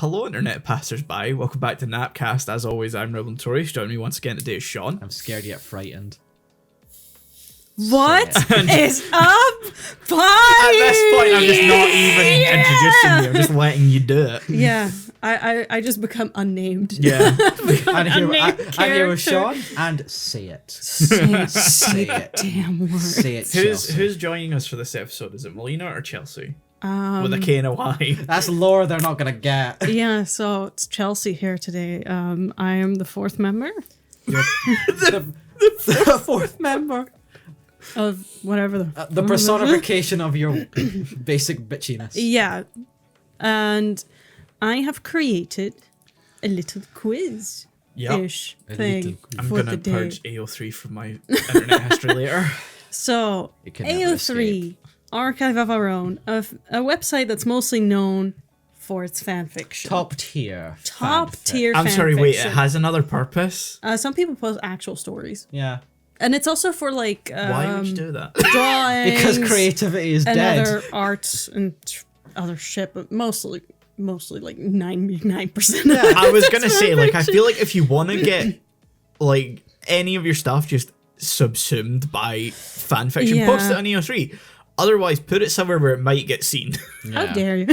hello internet passers-by. Welcome back to Napcast. As always, I'm Rebel and Tori. Joining me once again today is Shaun. I'm scared yet frightened. What is up, buddy? At this point, I'm just not even introducing you. I'm just letting you do it. Yeah, I just become unnamed. Yeah. I'm here with Shaun, and say it. Say it. Damn word. Say it, Chelsea. Who's joining us for this episode? Is it Melina or Chelsea? With a K and a Y. That's lore they're not gonna get. Yeah, so it's Chelsea here today. I am the fourth member The fourth member. of whatever The personification of your basic bitchiness. Yeah, and I have created a little quiz-ish thing I'm for gonna the day. purge AO3 from my internet history later. So, It can never AO3, Archive of Our Own, a website that's mostly known for its fan fiction. Top tier. Top fanfic. tier I'm fan sorry, wait, fiction. it has another purpose? Some people post actual stories. Yeah. And it's also for, like, Why would you do that? drawings. Because creativity is and dead. other arts and other shit, but mostly like 99%. I was gonna say, like, I feel like if you want to get, like, any of your stuff just subsumed by fanfiction, Yeah. post it on AO3. Otherwise, put it somewhere where it might get seen. How Yeah. dare you?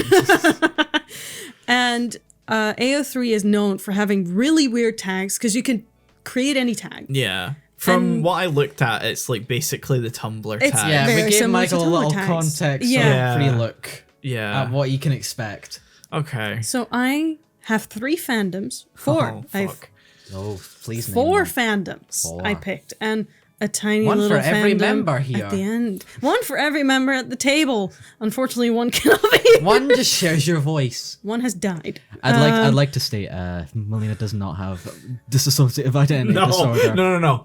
And AO3 is known for having really weird tags because you can create any tag. Yeah. From And- what I looked at, it's like basically the Tumblr It's- tag. Yeah, Very we gave similar Michael to a little Tumblr tags. context Yeah. or free look Yeah. at what you can expect. Okay. So I have 3 fandoms. 4. Oh, I've fuck. Oh, please name 4 them. fandoms 4. I picked, and a tiny One little for every fandom member here. at the end. One for every member at the table. Unfortunately, one cannot be. One just shares your voice. One has died. I'd like to state, Melina does not have dissociative identity No, disorder. no.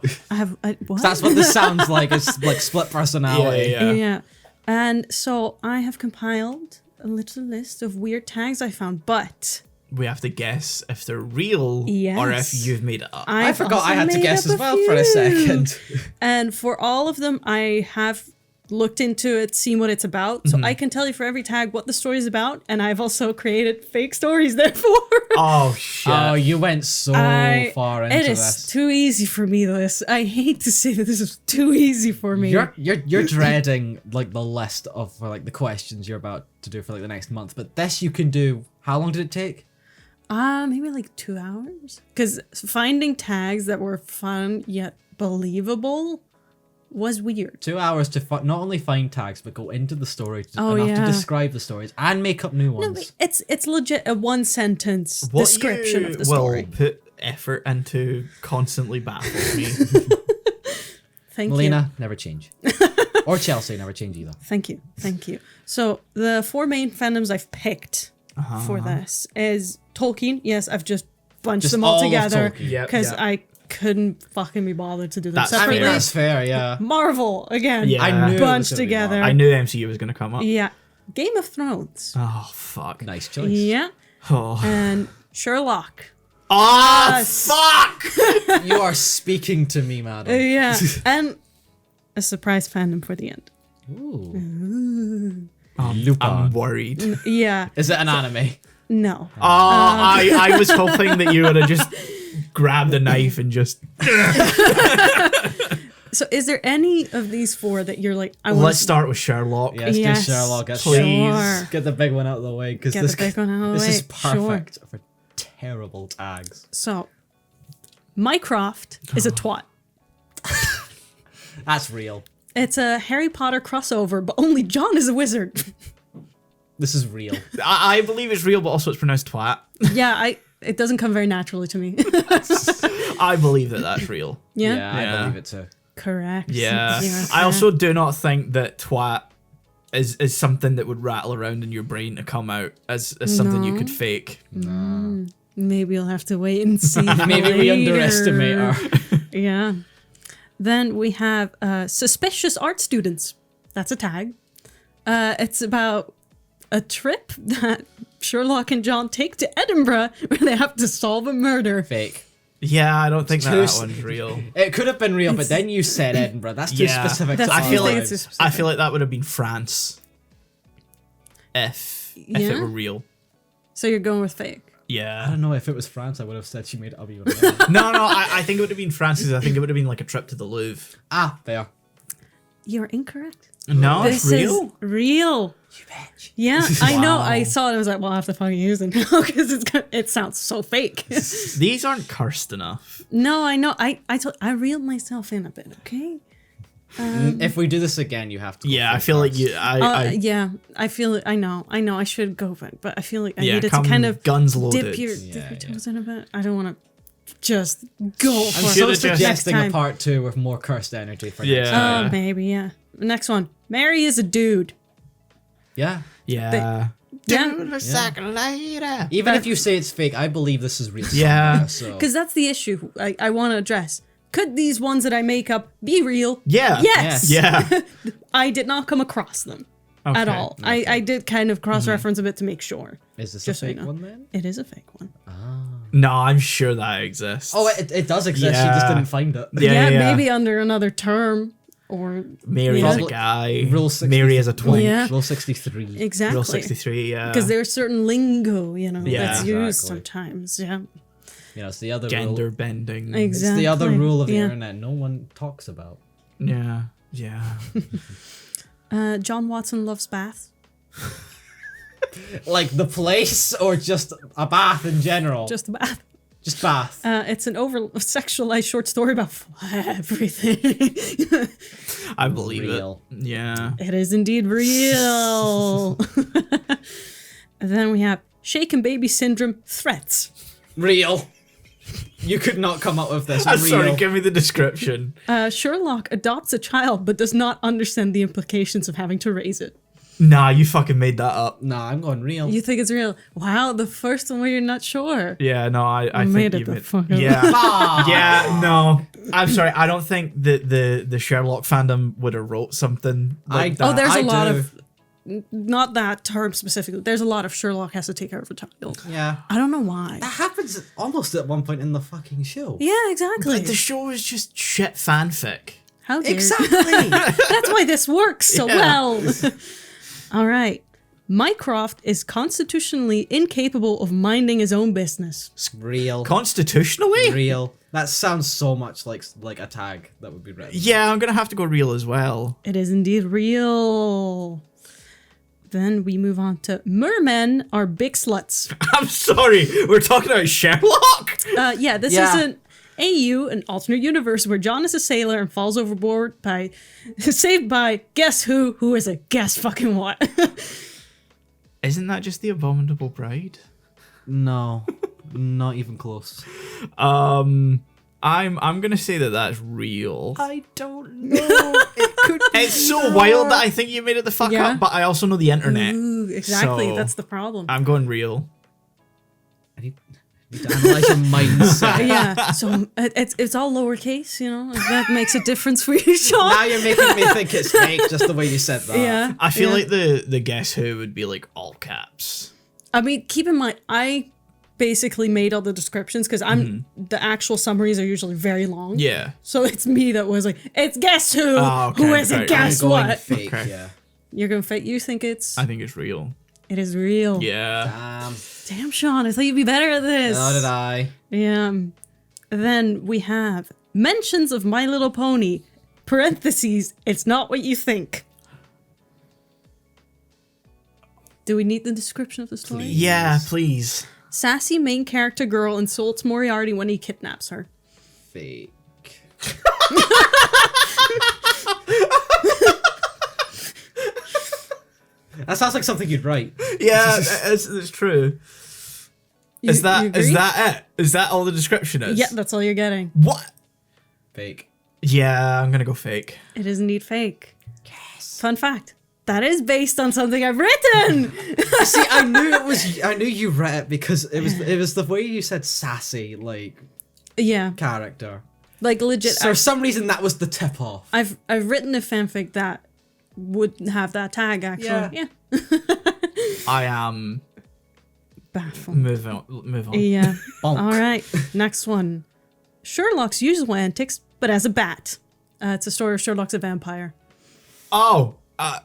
What? That's what this sounds like. It's like split personality. Yeah. And so I have compiled a little list of weird tags I found, but We have to guess if they're real or if Yes. you've made it up. I I've forgot also I had to made guess up as well for a few. second. And for all of them, I have looked into it, seen what it's about. So I can tell you for every tag what the story is about, and I've also created fake stories therefore. Oh, shit. Oh, you went so far into it is this. too easy for me, this. I hate to say that this is too easy for me. You're dreading like the list of like the questions you're about to do for like the next month, but this you can do. How long did it take? Maybe like 2 hours. Because finding tags that were fun yet believable was weird. 2 hours to not only find tags but go into the story Oh, enough to yeah. describe the stories and make up new No, ones. but it's legit a 1-sentence What description you of the story. will put effort into constantly baffles me. Thank Melina, never change. Or Chelsea, never change either. you. Thank you. So the 4 main fandoms I've picked for this is Tolkien. Yes, I've just bunched Just them all all of together Tolkien. Yep, because yep. I couldn't fucking be bothered to do them That's I separately. mean, that's fair, yeah. Marvel again. Yeah. I knew it was bunched gonna be together. I knew MCU was going to come up. Yeah. Game of Thrones. Oh, fuck. Nice choice. Yeah. Oh, And Sherlock. fuck! You are speaking to me, madam. Yeah. And a surprise fandom for the end. Ooh. I'm worried. Yeah. Is it an anime? No. Oh, I was hoping that you would have just grabbed a knife and just... So is there any of these 4 that you're like, I want Let's start with Sherlock. Yes, Yes, do Sherlock. Let's please. Sure. get the big one out of the way because Get this, the big one out of the this way. is perfect for terrible tags. So, Mycroft is a twat. That's real. It's a Harry Potter crossover, but only John is a wizard. This is real. I believe it's real, but also it's pronounced twat. Yeah, it doesn't come very naturally to me. I believe that that's real. Yeah? Yeah, I Yeah. believe it too. Correct. Yeah. Yes, I also do not think that twat is something that would rattle around in your brain to come out as something you No. could fake. Maybe you'll have to wait and see. Maybe we later. underestimate her. Yeah. Then we have suspicious art students. That's a tag. It's about a trip that Sherlock and John take to Edinburgh where they have to solve a murder. Fake. Yeah, I don't think that Too one's real. It could have been real, but then you said Edinburgh. That's too Yeah. specific. That's to I too feel our like it's lives. just- I feel like that would have been France if it Yeah? were real. So you're going with fake. Yeah. I don't know if it was France, I would have said she made it up even. No, I think it would have been Francis. I think it would have been like a trip to the Louvre. Fair. You're incorrect. No, This it's real. is real. You bitch. Yeah, I know. Wow. I saw it. I was like, well, I have to fucking use it now because it sounds so fake. These aren't cursed enough. No, I know. I reeled myself in a bit. Okay. If we do this again, you have to. Go Yeah, full I feel like cars. you. Yeah, I feel it. I know. I should go, but I feel like I Yeah, needed to come kind of guns loaded. dip your Yeah. toes in a bit. I don't want to just go I'm for so it should've next suggesting a time. part 2 with more cursed energy for Yeah. next time. Maybe, yeah. Next one. Mary is a dude. Yeah. Yeah. Yeah. A second later. Even if you say it's fake, I believe this is real. Yeah. So. Because that's the issue I want to address. Could these ones that I make up be real? Yeah. Yes. Yeah. I did not come across them at Okay. all. I did kind of cross-reference a bit to make sure. Is this Just so a you fake know. one then? It is a fake one. No, I'm sure that exists. Oh, it does exist. You Yeah. just didn't find it. Yeah. Maybe under another term or Mary yeah. is a guy. Rule 63. Mary is a twink. Yeah. Rule 63. Exactly. Rule 63. Yeah. Because there's certain lingo, Yeah. that's used Exactly. sometimes. Yeah. You know, it's the other Gender rule. bending. Exactly. It's the other rule of the Yeah. internet no one talks about. Yeah. Yeah. John Watson loves baths. Like the place or just a bath in general? Just a bath. Just bath. It's an over-sexualized short story about everything. I believe Real. it. Yeah. It is indeed real. And then we have shaken baby syndrome threats. Real. You could not come up with this. I'm Real. sorry, give me the description. Sherlock adopts a child but does not understand the implications of having to raise it. Nah, you fucking made that up. Nah, I'm going real. You think it's real? Wow, the first one where you're not sure. Yeah, no, I made think it you the made. fuck up. Yeah. Ah. Yeah, no. I'm sorry. I don't think that the Sherlock fandom would have wrote something like that. Oh, there's I a lot do. of, not that term specifically, there's a lot of Sherlock has to take care of a child. Yeah. I don't know why. That happens almost at one point in the fucking show. Yeah, exactly. Like, the show is just shit fanfic. How dare you. Exactly. That's why this works so Yeah. well. All right. Mycroft is constitutionally incapable of minding his own business. Real. Constitutionally? Real. That sounds so much like a tag that would be written. Yeah, I'm gonna have to go real as well. It is indeed real. Then we move on to mermen are big sluts. I'm sorry, we're talking about Sherlock? Yeah, this Yeah. is an an alternate universe where John is a sailor and falls overboard by saved by guess who? Who is it? Guess fucking what? Isn't that just the Abominable Bride? No. Not even close. I'm gonna say that that's real. I don't know. It could be. It's so wild that I think you made it the fuck Yeah. up, but I also know the internet. Ooh, exactly. So, That's the problem. I'm going real. I need to analyze your mindset. Yeah, so it's all lowercase, you know. If that makes a difference for you, Sean. Now you're making me think it's fake just the way you said that. Yeah, I feel yeah. like the Guess Who would be like all caps. I mean, keep in mind, I basically made all the descriptions because the actual summaries are usually very long. Yeah. So it's me that was like, it's guess who? Oh, okay, Who is it? right, Guess I'm going what? fake, Okay. yeah. You're gonna fake. You think it's? I think it's real. It is real. Yeah. Damn, Sean, I thought you'd be better at this. So did I. Yeah. Then we have mentions of My Little Pony. Parentheses. It's not what you think. Do we need the description of the story? Yeah, please. Sassy main character girl insults Moriarty when he kidnaps her. Fake. That sounds like something you'd write. Yeah, it's true. Is You that agree? it? Is that all the description is? Yeah, that's all you're getting. What? Fake. Yeah, I'm gonna go fake. It is indeed fake. Yes. Fun fact. That is based on something I've written. See, I knew you read it because it was the way you said sassy, like, Yeah, character. like legit. So for some reason that was the tip off. I've written a fanfic that would have that tag actually. Yeah. Yeah. I am Baffled. move on. Yeah. Bonk. All right. Next one. Sherlock's usual antics, but as a bat. It's a story of Sherlock's a vampire. Oh, I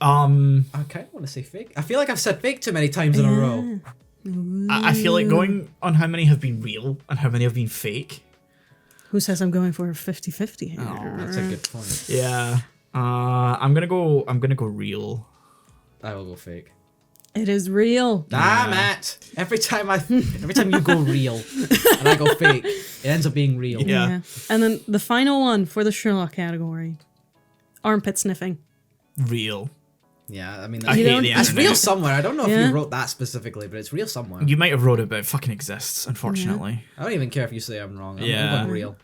kind of want to say fake. I feel like I've said fake too many times in a row. I feel like going on how many have been real and how many have been fake. Who says I'm going for a 50-50 here? Oh, that's a good point. Yeah. I'm gonna go real. I will go fake. It is real. Damn it! Every time you go real and I go fake, it ends up being real. Yeah. And then the final one for the Sherlock category. Armpit sniffing. Real. Yeah, I mean, I hate don't- the that's internet. real somewhere. I don't know if Yeah. you wrote that specifically, but it's real somewhere. You might have wrote it, but it fucking exists, unfortunately. I don't even care if you say I'm wrong. I'm Yeah. going real.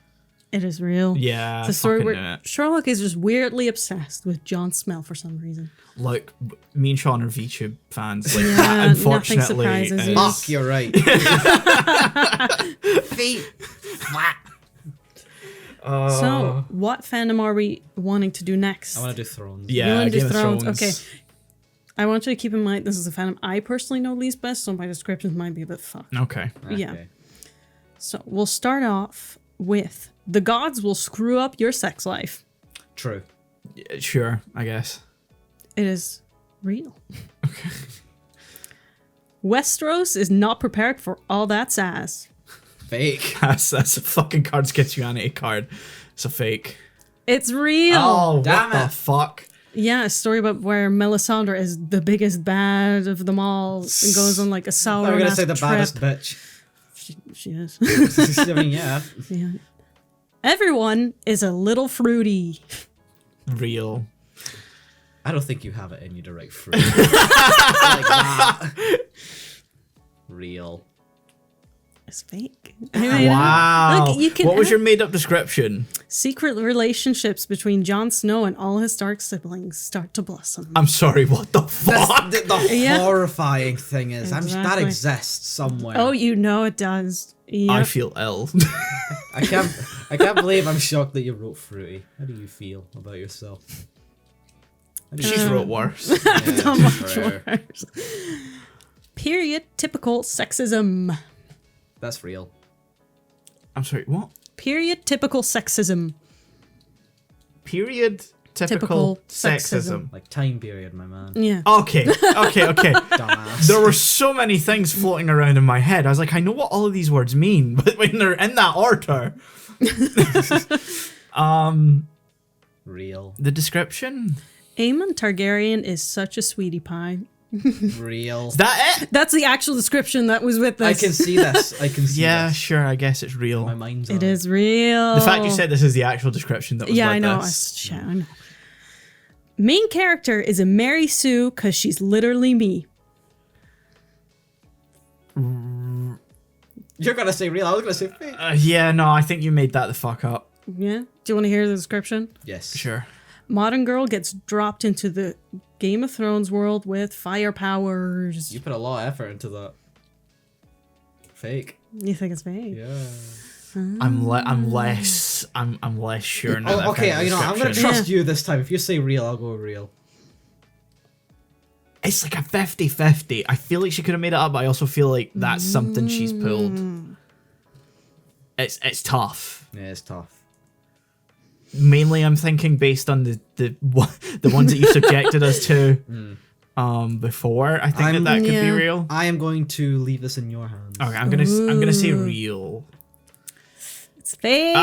It is real. Yeah. It's a story fucking where Sherlock is just weirdly obsessed with John's smell for some reason. like me and Shaun are VTube fans. Like Yeah, that, nothing unfortunately, surprises you. Fuck, you're right. Feet. Flat. So, what fandom are we wanting to do next? I want to do Thrones. You Yeah, wanna do Game of Thrones. Okay. I want you to keep in mind this is a fandom I personally know least best, so my descriptions might be a bit fucked. Okay. Yeah. Okay. So we'll start off with the gods will screw up your sex life. True. Yeah, sure, I guess. It is real. Westeros is not prepared for all that sass. Fake. That's a fucking Cards Against Humanity card. It's a fake. It's real. Oh, damn what it. the fuck? Yeah, a story about where Melisandre is the biggest bad of them all and goes on like a sour I'm gonna ass say the trip. baddest bitch. She is. I mean, yeah. Yeah. Everyone is a little fruity. Real. I don't think you have it in you to write fruit. Like that. Real. It's fake. I mean, Wow. look, you can What was have your made up description? secret relationships between Jon Snow and all his Stark siblings start to blossom. I'm sorry, what the fuck? The Yeah. horrifying thing is, that Exactly. exists somewhere. Oh, you know it does. Yep. I feel ill. I can't believe I'm shocked that you wrote fruity. How do you feel about yourself? How do you She's feel? wrote worse. Yeah, fair. Period. Typical sexism. That's real. I'm sorry, what? Period. Typical sexism. Period. Typical sexism. Like time period, my man. Yeah. Okay. Dumbass. There were so many things floating around in my head. I was like, I know what all of these words mean, but when they're in that order. Real. The description? Aemon Targaryen is such a sweetie pie. Real. Is that it? That's the actual description that was with I this. can see this. I can see Yeah, this. sure, I guess it's real. My mind's on It is real. The fact you said this is the actual description that was Yeah, with I know. this. Shit, I know. Main character is a Mary Sue because she's literally me. You're gonna say real. I was gonna say fake. Yeah, no, I think you made that the fuck up. Yeah. Do you want to hear the description? Yes. Sure. Modern girl gets dropped into the Game of Thrones world with fire powers. You put a lot of effort into that. Fake. You think it's fake? Yeah. I'm less sure now. that Oh, okay. kind of You know, I'm gonna description. trust you this time. If you say real, I'll go real. It's like a 50-50. I feel like she could have made it up, but I also feel like that's something she's pulled. It's tough. Yeah, it's tough. Mainly, I'm thinking based on the ones that you subjected us to before. I think that could be Yeah. real. I am going to leave this in your hands. Okay, I'm gonna say real. It's fake.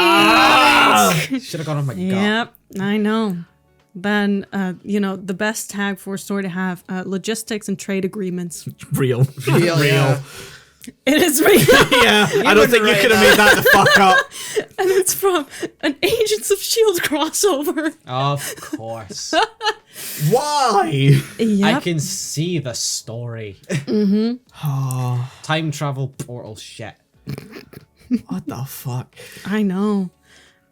Should have gone on my gut. Yep, I know. Then, the best tag for a store to have logistics and trade agreements. Real. Real. Yeah. It is real. Yeah, I don't think you could have made that the fuck up. And it's from an Agents of S.H.I.E.L.D. crossover. Of course. Why? Yep. I can see the story. Time travel portal shit. What the fuck? I know.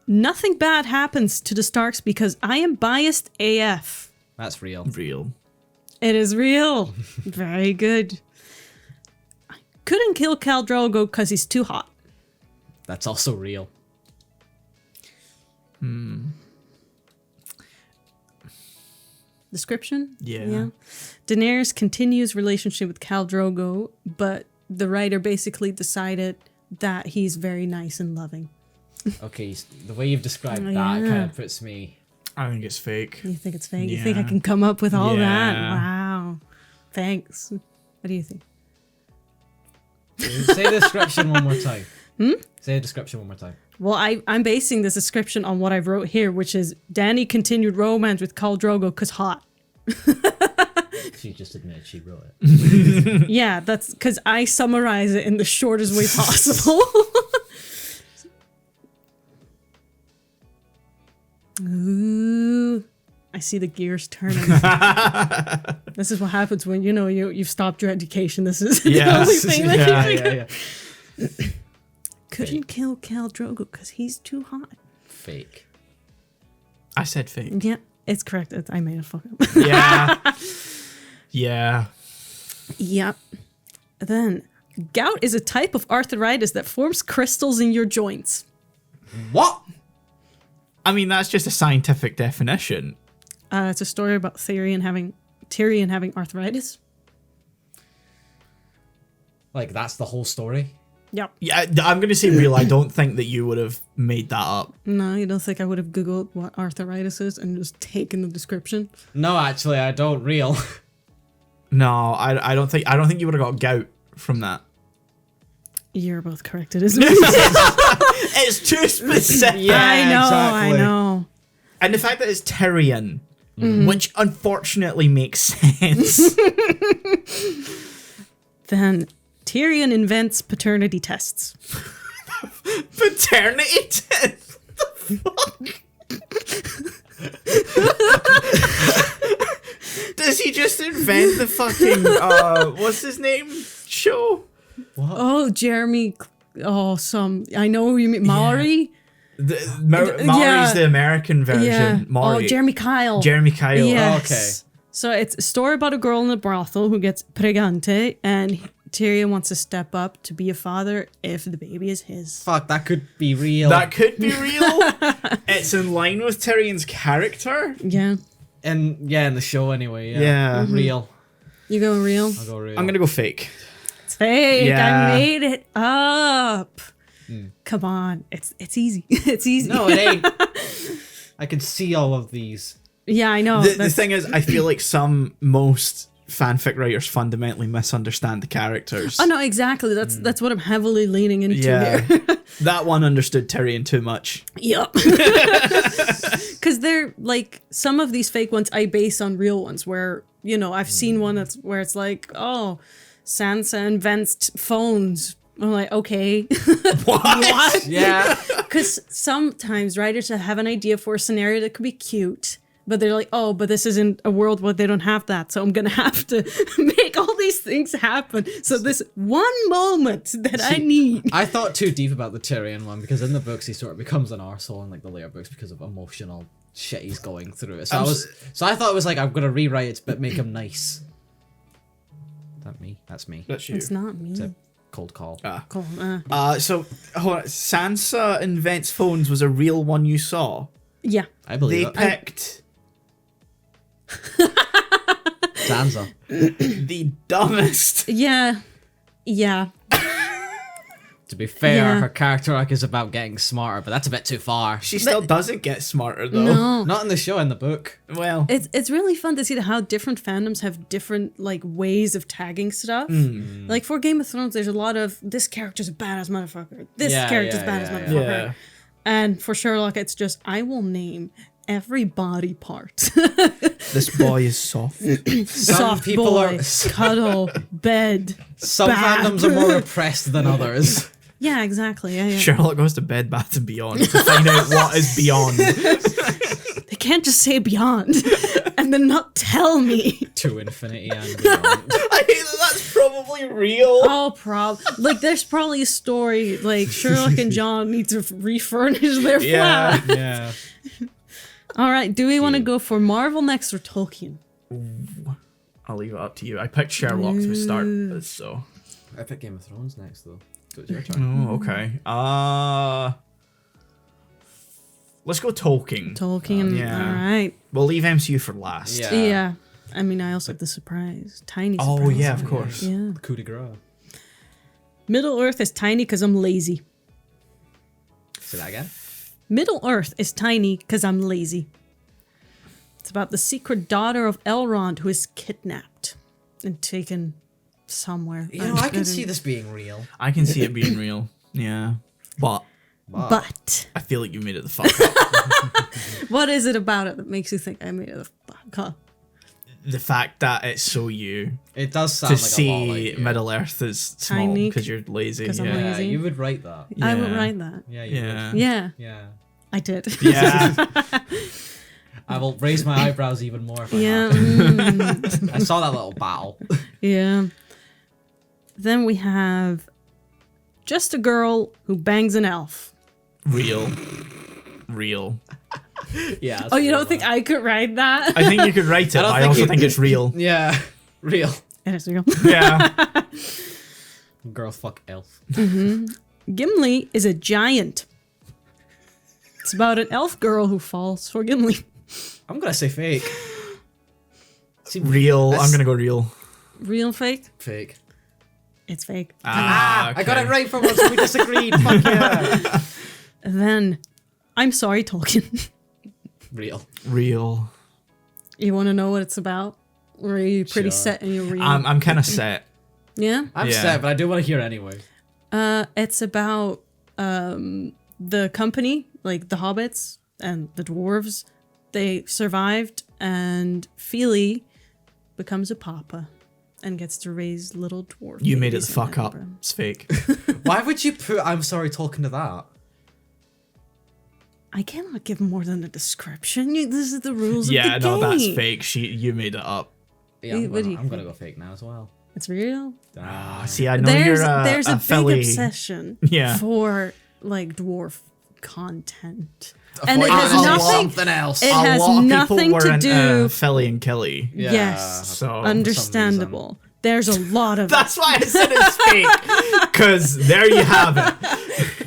Nothing bad happens to the Starks because I am biased AF. That's real. Real. It is real. Very good. I couldn't kill Khal Drogo because he's too hot. That's also real. Description? Yeah. Daenerys continues relationship with Khal Drogo, but the writer basically decided that he's very nice and loving. Okay, the way you've described that Yeah. kind of puts me... I think it's fake. You think it's fake? You think I Yeah. can come up with all that? Yeah. Wow. Thanks. What do you think? Say the description one more time. Say the description one more time. Well, I'm basing this description on what I wrote here, which is Dany continued romance with Khal Drogo because hot. She just admitted she wrote it. Yeah, that's because I summarize it in the shortest way possible. Ooh, I see the gears turning. This is what happens when you've stopped your education. This is the only thing that you Yeah. couldn't kill Khal Drogo because he's too hot. Fake. I said fake. Yeah, it's correct. I made a fuck up. Yeah. Yeah. Yep. Then, gout is a type of arthritis that forms crystals in your joints. What? I mean, that's just a scientific definition. It's a story about Tyrion having arthritis. Like, that's the whole story? Yep. Yeah, I'm going to say real. I don't think that you would have made that up. No, you don't think I would have Googled what arthritis is and just taken the description? No, actually, I don't. Real. No, I don't think you would have got gout from that. You're both correct. It isn't. It's too specific. Yeah, I exactly. know. And the fact that it's Tyrion, which unfortunately makes sense. Then Tyrion invents paternity tests. Paternity test? Does he just invent the fucking what's his name show? What? Oh, Jeremy. Oh, I know who you mean. Maury? Maury's Yeah. the American version. Yeah. Maury. Oh, Jeremy Kyle. Jeremy Kyle. Yes. Okay. So it's a story about a girl in a brothel who gets pregante, and Tyrion wants to step up to be a father if the baby is his. Fuck, that could be real. That could be real. It's in line with Tyrion's character. Yeah. in the show anyway. Yeah. Yeah. Real. You going real? I'll go real. I'm gonna go fake. It's fake. Yeah. I made it up. Come on. It's easy. It's easy. No, it ain't. I can see all of these. Yeah, I know. The thing is, I feel like most fanfic writers fundamentally misunderstand the characters. Oh no, exactly. That's what I'm heavily leaning into Yeah. here. That one understood Tyrion too much. Yep. Because they're like some of these fake ones I base on real ones where, I've seen one where it's like, oh, Sansa invents phones. I'm like, okay. What? Yeah. Because sometimes writers have an idea for a scenario that could be cute, but they're like, oh, but this isn't a world where they don't have that, so I'm gonna have to make all these things happen. So this one moment that I need. I thought too deep about the Tyrion one because in the books he sort of becomes an arsehole in like the later books because of emotional shit he's going through. So I thought it was like I'm gonna rewrite it but make him nice. Is that me? That's me. That's you. It's not me. It's a cold call. Cool. So hold on. Sansa invents phones was a real one you saw. Yeah. I believe They it. picked Sansa. the dumbest. Yeah. Yeah. To be fair, Yeah. her character arc is about getting smarter, but that's a bit too far. She still doesn't get smarter though. No. Not in the show, in the book. Well, It's really fun to see how different fandoms have different like ways of tagging stuff. Like for Game of Thrones, there's a lot of this character's a badass motherfucker. This Yeah, character's yeah, badass yeah, yeah. motherfucker. yeah. And for Sherlock, it's just I will name every body part. This boy is soft. Soft people boy, are- cuddle, bed. Some bath. fandoms are more repressed than others. Yeah, exactly. Yeah. Sherlock goes to Bed Bath and Beyond to find out what is beyond. They can't just say beyond and then not tell me. To infinity and beyond. I hate that that's probably real. Oh, like there's probably a story like Sherlock and John need to refurnish their Yeah. flat. Yeah. All right, do we want to go for Marvel next or Tolkien? I'll leave it up to you. I picked Sherlock to start with, so. I picked Game of Thrones next, though. So it's your turn. Oh, okay. Let's go Tolkien. Tolkien. yeah. All right. We'll leave MCU for last. Yeah. Yeah. I mean, I also have the surprise. Tiny surprise. Oh yeah, of course. Yeah. Coup de grace. Middle Earth is tiny because I'm lazy. Say that again? Middle Earth is tiny because I'm lazy. It's about the secret daughter of Elrond who is kidnapped and taken somewhere. You know, I can see this being real. I can see it being real. Yeah. But But I feel like you made it the fuck up. what is it about it that makes you think I made it the fuck up? The fact that it's so you It does sound to like a lot see like you. Middle Earth is small Tiny, because you're lazy. 'cause I'm Yeah. Yeah, lazy. you would write that. I would Yeah. write that. Yeah, you Yeah. Yeah, would. Yeah. I did. Yeah. I will raise my eyebrows even more if I Yeah. have to. I saw that little battle. Yeah. Then we have just a girl who bangs an elf. Real. Yeah. Oh, you don't think I could write that? I think you could write it, I but don't I think also you- think it's real. Yeah. Real. It is real. Yeah. Girl fuck elf. Gimli is a giant. It's about an elf girl who falls for Gimli. I'm gonna say fake. Real. That's- I'm gonna go real. Real fake? Fake. It's fake. I got it okay. right for once we disagreed. Fuck yeah. And then, I'm sorry, Tolkien. Real. Real. You want to know what it's about? Or are you pretty Sure. set in your real? I'm kind of set. Yeah? I'm Yeah. set, but I do want to hear anyway. It's about the company, like the hobbits and the dwarves. They survived, and Feely becomes a papa and gets to raise little dwarf. You made it babies the in fuck up. Edinburgh. It's fake. Why would you put I'm sorry talking to that? I cannot give more than a description. This is the rules Yeah, of the game. no, that's fake. You made it up. Yeah, What do you I'm gonna think? go fake now as well. It's real. See, I know you're There's a a big Philly. obsession Yeah. for like dwarf content. I And thought it you has were gonna say nothing- something else. it A has lot of nothing people were to in, do- Philly and Kelly. Yeah, Yes. So some Understandable. There's a lot of that's why I said it's fake. Because there you have it.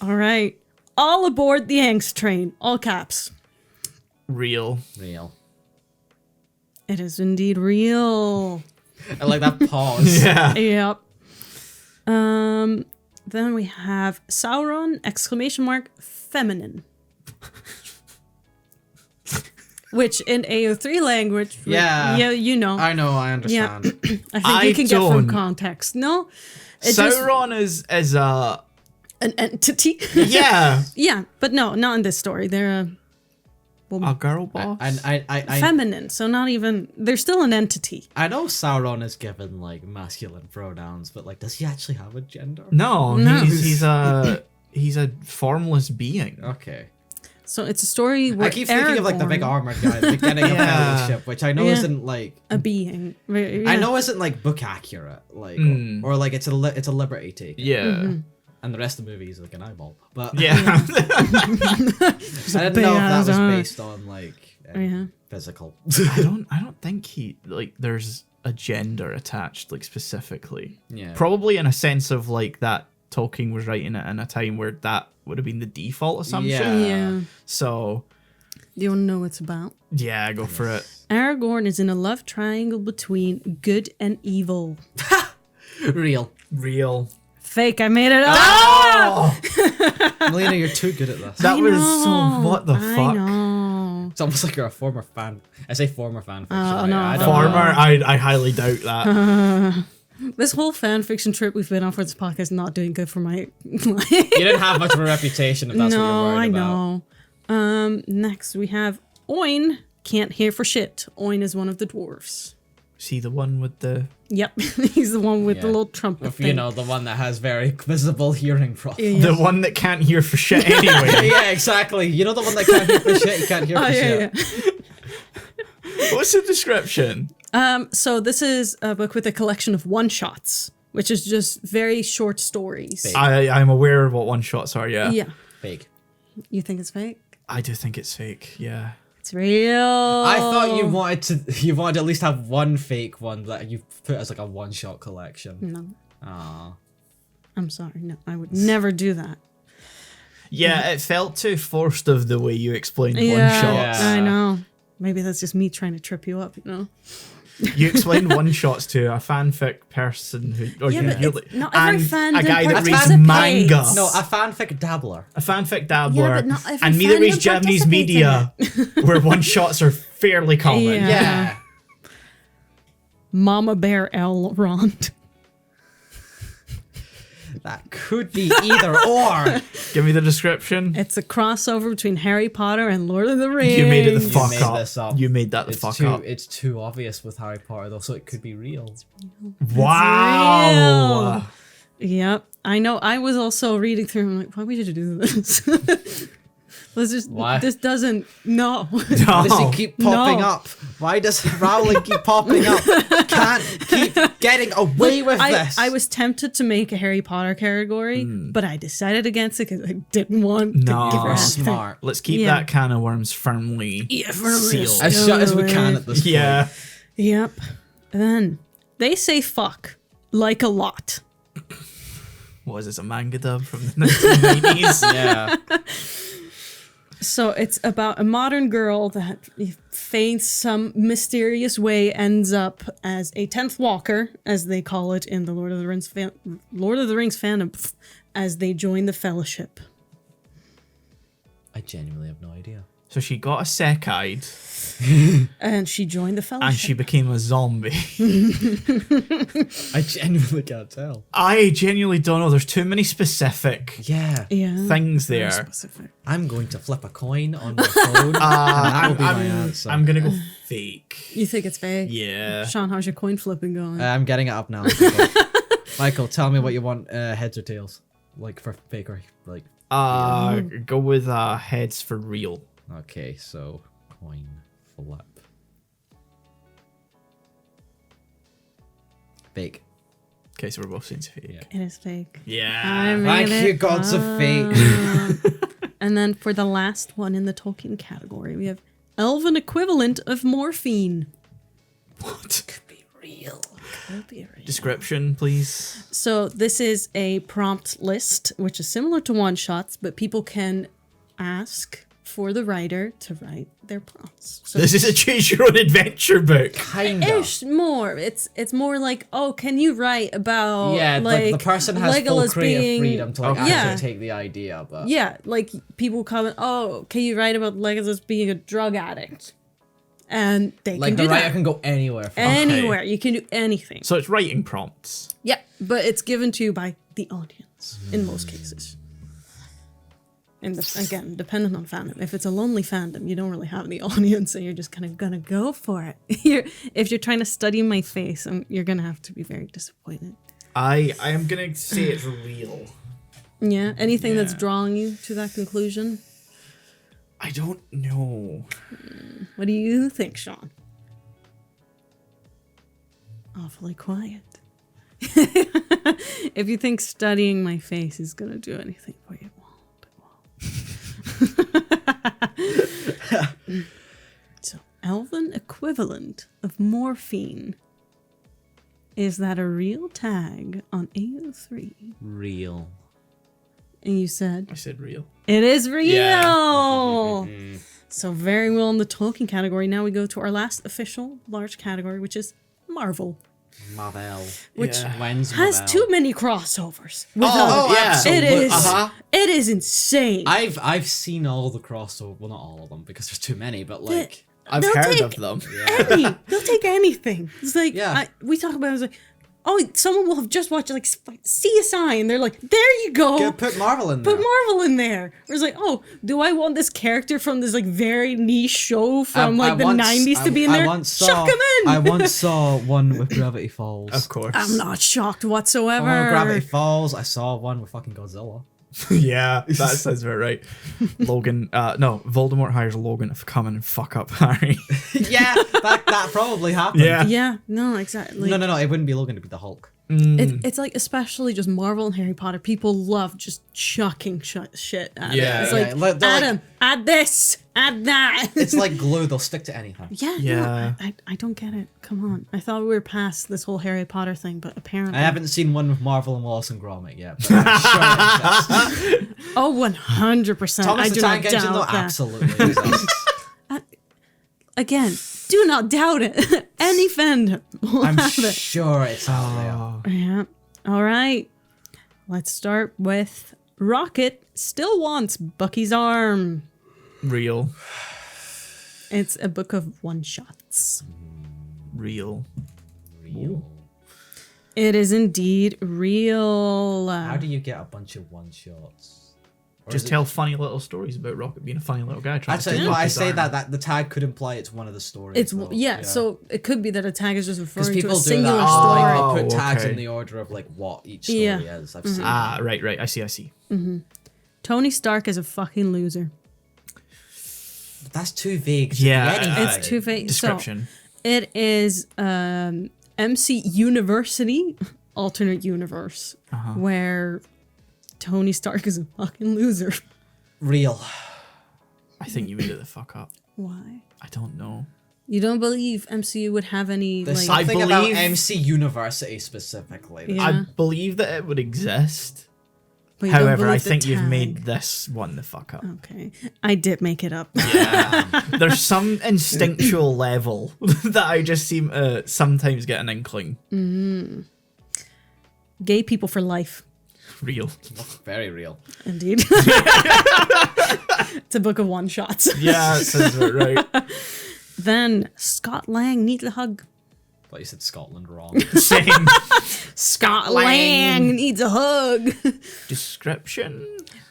All right. All aboard the angst train. All caps. Real. Real. It is indeed real. I like that pause. Yeah. Yep. Then we have Sauron exclamation mark feminine. Which in AO3 language, Yeah. yeah, you know. I know, I understand. I think I you can get from don't. context. No, it just Sauron is a an entity. yeah Yeah, but no, not in this story. They're a girl boss. And I feminine, so not even. They're still an entity. I know Sauron is given like masculine pronouns, but like, does he actually have a gender? No, No. he's a formless being. Okay. So it's a story where I keep thinking of like the big Aragorn- armored guy at the beginning of Yeah. Fellowship, which I know Yeah. isn't like a being. I know isn't like book accurate, like or like it's a liberty take, Yeah. and the rest of the movie is like an eyeball. But Yeah. I didn't know if that was big ass based on like Yeah. physical. I don't think he like there's a gender attached like specifically. Yeah. Probably in a sense of like that Tolkien was writing it in a time where that would have been the default assumption. Yeah. Yeah. So You don't know what it's about. yeah, go for it. Aragorn is in a love triangle between good and evil. Real. Real. Fake, I made it up. Oh, Melina, you're too good at this. that I was know, so what the I fuck? know. It's almost like you're a former fan. I say former fan fiction. Oh, right? no. I don't Farmer, know. I highly doubt that. This whole fan fiction trip we've been on for this podcast is not doing good for my You didn't have much of a reputation if that's what you're No, worried I about. know. Next we have Oin, can't hear for shit. Oin is one of the dwarves. See the one with the Yep, he's the one with the Yeah. little trumpet If, thing. you know, the one that has very visible hearing problems. Yeah. the one that can't hear for shit anyway. Yeah, exactly. You know the one that can't hear for shit, you can't hear Oh, for yeah, shit. yeah. What's the description? So this is a book with a collection of one-shots, which is just very short stories. Fake. I'm aware of what one shots are. Yeah. Yeah. Fake. You think it's fake? I do think it's fake. Yeah. It's real. I thought you wanted to at least have one fake one that you put as like a one-shot collection. No, Aw. I'm sorry. No, I would never do that. Yeah, it felt too forced of the way you explained one Yeah, shots. I know. Maybe that's just me trying to trip you up, you know? You explained one shots to a fanfic person who, or Yeah, but you're it's not every and a fandom guy that reads participates. manga, No, a fanfic dabbler. a fanfic dabbler, Yeah, but not every and me that reads fandom Japanese participates in media, where one shots are fairly common. Yeah. Yeah. Mama Bear Elrond. That could be either or. Give me the description. It's a crossover between Harry Potter and Lord of the Rings. You made it the You fuck made up. this up. You made that the fuck up. It's too obvious with Harry Potter though, so it could be real. Wow. Yep. I know. I was also reading through. I'm like, why would you do this? Let's just. Why? This doesn't. No. Why does he keep popping No. up? Why does Rowling keep popping up? Can't keep getting away with this. I was tempted to make a Harry Potter category, but I decided against it because I didn't want No. to give her We're anything. smart. Let's keep Yeah. that can of worms firmly sealed. As shut as we can at this point. Yeah. Yep. And then they say fuck like a lot. What is this, a manga dub from the 1990s? Yeah. So it's about a modern girl that faints some mysterious way ends up as a 10th Walker, as they call it in the Lord of the Rings fandom, as they join the Fellowship. I genuinely have no idea. So she got a Sekide And she joined the Fellowship. and she became a zombie. I genuinely can't tell. I genuinely don't know. There's too many specific Yeah. things very there. specific. I'm going to flip a coin on my phone. and that will be my answer. I'm gonna go fake. You think it's fake? Yeah. Sean, how's your coin flipping going? I'm getting it up now. Michael, tell me what you want, heads or tails? Like for fakery. Like, Go with heads for real. okay, so coin flip. Fake. Okay, so we're both saying fake. Yeah. It is fake. I Yeah. made Thank you, gods of fate. And then for the last one in the Tolkien category, we have elven equivalent of morphine. What? Could be real. Could be real. Description, please. So this is a prompt list, which is similar to one-shots, but people can ask for the writer to write their prompts. So This is a choose your own adventure book. Kinda. ish more. It's more like, oh, can you write about Yeah, like the person has full Legolas creative being freedom to like Okay. actually Yeah. take the idea, but Yeah, like people comment, oh, can you write about Legolas being a drug addict? And they like can the do writer that. can go anywhere. From Anywhere. You can do anything. So it's writing prompts. Yeah, but it's given to you by the audience in most cases. And again, depending on fandom. If it's a lonely fandom, you don't really have the audience, and you're just kind of gonna go for it. If you're trying to study my face, you're gonna have to be very disappointed. I am gonna say it's real. Yeah. Anything that's Yeah. drawing you to that conclusion? I don't know. What do you think, Sean? Awfully quiet. If you think studying my face is gonna do anything for you, it won't. So, elven equivalent of morphine. Is that a real tag on AO3? Real. And you said I said real. it is real. Yeah. So very well in the Tolkien category. Now we go to our last official large category, which is Marvel, Marvel. which Yeah. When's has Marvel? too many crossovers. Oh, yeah. It is. Uh-huh. It is insane. I've seen all the crossover. Well, not all of them because there's too many, but like I've They'll heard take of them. They'll take anything. It's like Yeah. we talk about it, it's like, oh, someone will have just watched like CSI, and they're like, there you go. yeah, put Marvel in there. Put Marvel in there. Or it's like, oh, do I want this character from this like very niche show from like the 90s to be in there? Chuck him in. I once saw one with Gravity Falls. Of course. I'm not shocked whatsoever. Oh, Gravity Falls. I saw one with fucking Godzilla. Yeah, that sounds about right. Logan, no, Voldemort hires Logan to come in and fuck up Harry. Yeah, that probably happened. Yeah. Yeah, no, exactly. No, it wouldn't be Logan. It'd be the Hulk. It's like, especially just Marvel and Harry Potter, people love just chucking shit at Yeah. it. It's Yeah, like, they're like- Adam, add this, add that. It's like glue. They'll stick to anything. Yeah, Yeah. no, I don't get it. Come on. I thought we were past this whole Harry Potter thing, but apparently... I haven't seen one with Marvel and Wallace and Gromit yet, but I'm sure it exists. Oh, 100%. Thomas I the do not Tank Engine, though, doubt that. absolutely exists. Again, do not doubt it. Any fandom will I'm have it. sure it's out there. Yeah. All right. Let's start with Rocket still wants Bucky's arm. Real. It's a book of one-shots. Real. real. It is indeed real. How do you get a bunch of one-shots? Or Just is it- tell funny little stories about Rocket being a funny little guy trying to Actually, steal no, I Rocky's say arm. that the tag could imply it's one of the stories. It's though. so it could be that a tag is just Because referring to people a do singular that. story. Like, Oh, they put tags okay. in the order of like what each story Yeah. is. I've seen. Ah, right. I see. Tony Stark is a fucking loser. That's too vague. To Yeah, be anything. It's too vague. Description. So it is MC University, alternate universe, where Tony Stark is a fucking loser. Real. I think you made it the fuck up. Why? I don't know. You don't believe MCU would have any There's like? something about believe- MC University specifically. Yeah. I believe that it would exist. but you don't However, I believe the think you've tag. made this one the fuck up. Okay, I did make it up. Yeah. There's some instinctual level that I just seem to sometimes get an inkling. Gay people for life. Real. Very real. Indeed. It's a book of one shots. Yeah, that sounds about right. Then Scott Lang needs a hug. But you said Scotland wrong. Same Scott Lang. Lang needs a hug. description.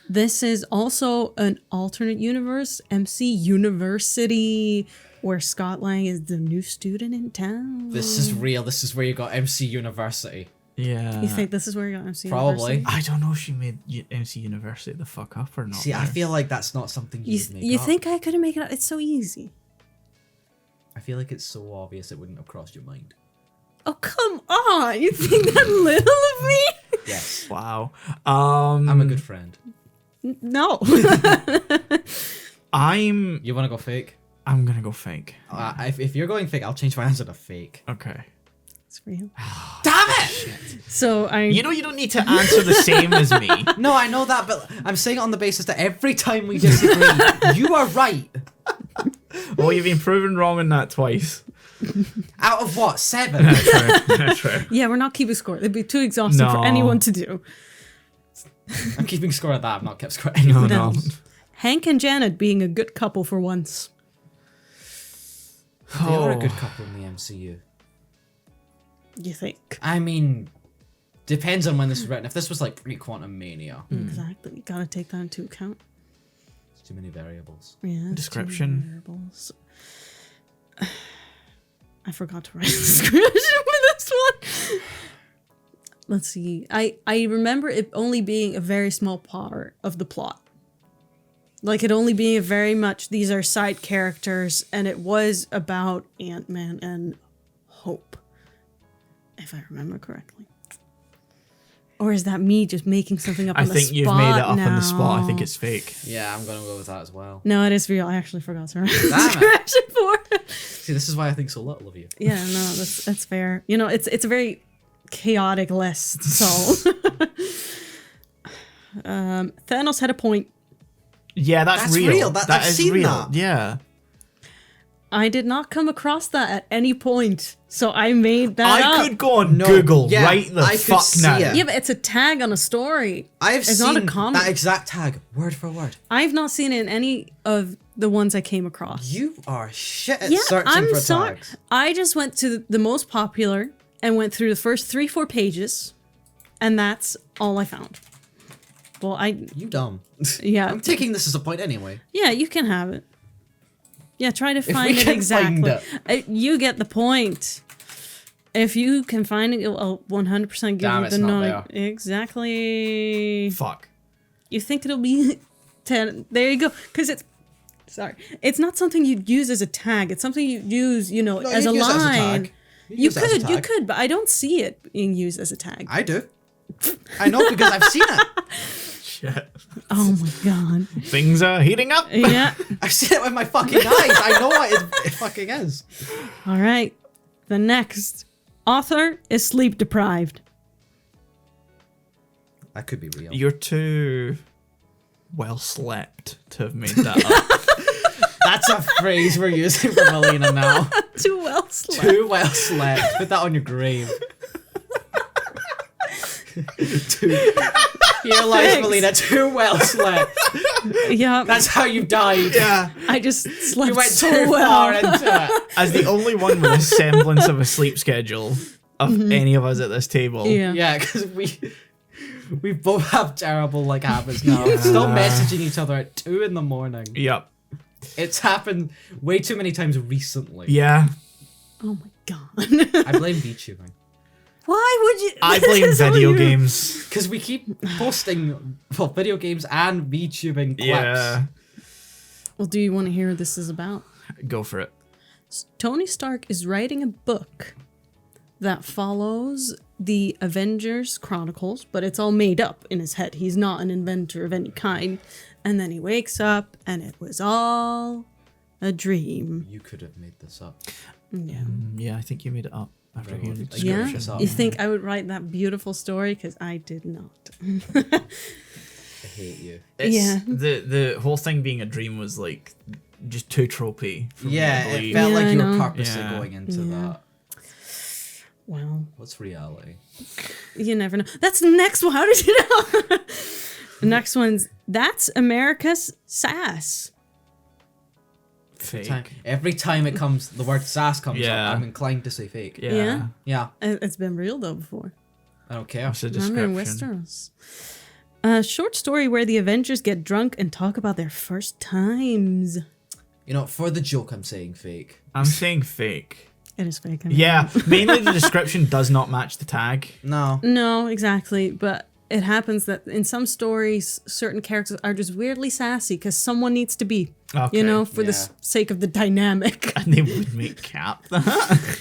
This is also an alternate universe, MC University, where Scott Lang is the new student in town. This is real. This is where you got MC University. Yeah. You think this is where you got MC Probably. University? I don't know if she made MC University the fuck up or not. See, I there. feel like that's not something You, you'd make you up. think I couldn't make it up? It's so easy. I feel like it's so obvious it wouldn't have crossed your mind. Oh, come on. You think that little of me? Yes. Wow. I'm a good friend. No. I'm You want to go fake? gonna go fake. If you're going fake, I'll change my answer to fake. Okay. It's real. Damn it! So I. You know you don't need to answer the same as me. No, I know that, but I'm saying it on the basis that every time we disagree, you are right. Well, you've been proven wrong on that twice. Out of what? 7? True. Yeah, we're not keeping score. It'd be too exhausting for No. anyone to do. I'm keeping score of that. I've not kept score of anyone No. else. Hank and Janet being a good couple for once. They are a good Oh. couple in the MCU. You think? I mean, depends on when this was written. If this was like pre-Quantum Mania, Exactly. You gotta take that into account. it's too many variables. Yeah. it's too Description. many variables. I forgot to write the description for this one. Let's see. I remember it only being a very small part of the plot. Like it only being very much these are side characters, and it was about Ant-Man and Hope, if I remember correctly. Or is that me just making something up I on the spot think you've made it up on the spot. I think now? it's fake. Yeah, I'm gonna go with that as well. No, it is real. I actually forgot to write the Damn it. description for it. See, this is why I think so little of you. Yeah, no, that's fair. You know, it's a very chaotic list. So, Thanos had a point. Yeah, that's That's real. real. I've is seen real. that. Yeah. I did not come across that at any point, so I made that I up. could go on No, Google yeah, right the I could fuck see now. it. Yeah, but it's a tag on a story. I've It's seen not a comic. that exact tag, word for word. I've not seen it in any of the ones I came across. You are shit at Yeah, searching I'm for sorry. tags. I just went to the most popular and went through the first 3-4 pages, and that's all I found. Well, You dumb. yeah, I'm taking this as a point anyway. yeah, you can have it. Yeah, try to we find it can exactly. find You get the point. If you can find it, I'll 100% give Damn, you it's the not note. Exactly. Fuck. You think it'll be 10? There you go. Because it's not something you'd use as a tag. It's something you use, No, as a you'd use it as a line. tag. You'd You use it as a could, you tag. could, but I don't see it being used as a tag. I do. I know because I've seen it. Shit. Oh my god. Things are heating up. Yeah. I've seen it with my fucking eyes. I know what it fucking is. All right. The next author is sleep deprived. That could be real. You're too well slept to have made that up. That's a phrase we're using for Melina now. Too well slept. Too well slept. Put that on your grave. Here lies Thanks. Melina, too well slept. Yeah. That's how you died. Yeah. I just slept You went so too well. far into it. As the only one with a semblance of a sleep schedule, of any of us at this table. Yeah. Yeah, because we both have terrible like habits now. Still messaging each other at 2 a.m. Yep. It's happened way too many times recently. Yeah. Oh my god. I blame VTubing. Why would you? I blame video games. Because we keep posting video games and VTubing clips. Yeah. Well, do you want to hear what this is about? Go for it. Tony Stark is writing a book that follows the Avengers Chronicles, but it's all made up in his head. He's not an inventor of any kind. And then he wakes up and it was all a dream. You could have made this up. Yeah. Yeah, I think you made it up after Very hearing well. the Yeah? description. up. You think I would write that beautiful story? Because I did not. I hate you. It's, Yeah. The whole thing being a dream was like just too tropey. For me, I Yeah, it believe. felt Yeah, like I you were know. purposely Yeah. going into Yeah. that. Well, What's reality? you never know. That's the next one. How did you know? The next one's That's America's Sass. Fake. Every time it comes, the word sass comes Yeah. up, I'm inclined to say fake. Yeah. Yeah? Yeah, It's been real though before. I don't care. What's the Remember in description? Westeros. A short story where the Avengers get drunk and talk about their first times. You know, for the joke, I'm saying fake. I'm saying fake. It is fake. I mean. Yeah, mainly the description does not match the tag. No. No, exactly. But it happens that in some stories, certain characters are just weirdly sassy because someone needs to be. Okay. You know, for the Yeah. sake of the dynamic. And they would make Cap that.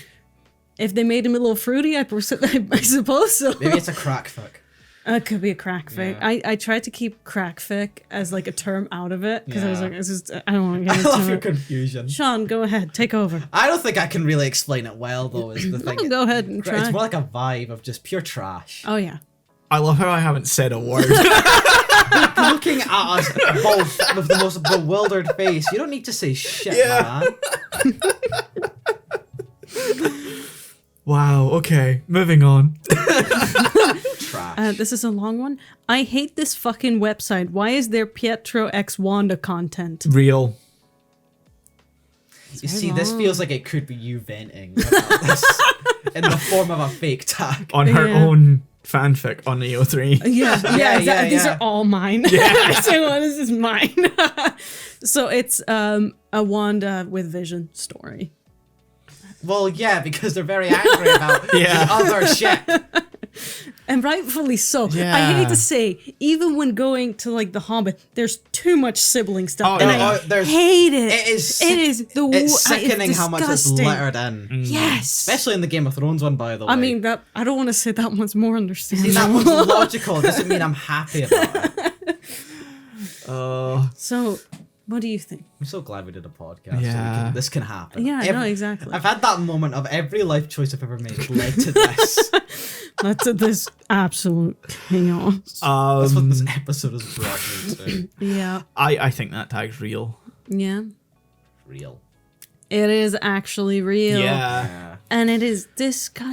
If they made him a little fruity, I suppose so. Maybe it's a crack fuck. It could be a crack fic. Yeah. I tried to keep crack fic as like a term out of it because I was Yeah. like, it's just, I don't want to I get love into your it. confusion. Sean, go ahead, take over. I don't think I can really explain it well, though, is the thing. No, go ahead and try. It's more like a vibe of just pure trash. Oh yeah. I love how I haven't said a word. Looking at us both with the most bewildered face. You don't need to say shit, Yeah. man. Wow, okay, moving on. Trash. This is a long one. I hate this fucking website. Why is there Pietro X Wanda content? Real. You see, this feels like it could be you venting about this in the form of a fake tag. On her Yeah. own fanfic on EO3. Yeah, Yeah, exactly. These yeah. are all mine. Yeah. So this is mine. So it's a Wanda with Vision story. Well, yeah, because they're very angry about Yeah. the other shit. And rightfully so. I Yeah. hate to say, even when going to like The Hobbit, there's too much sibling stuff. Oh, and yeah. I There's- hate it. It is. It is the It's sickening how much it's disgusting. littered in. Yes. Especially in the Game of Thrones one, by the way. I mean that I don't want to say that one's more See, understandable. that one's logical. It doesn't mean I'm happy about it. So, what do you think? I'm so glad we did a podcast. Yeah. So this can happen. Yeah, I know, exactly. I've had that moment of every life choice I've ever made led to this. That's this absolute chaos. That's what this episode has brought me to. Yeah. I think that tag's real. Yeah. Real. It is actually real. Yeah. And it is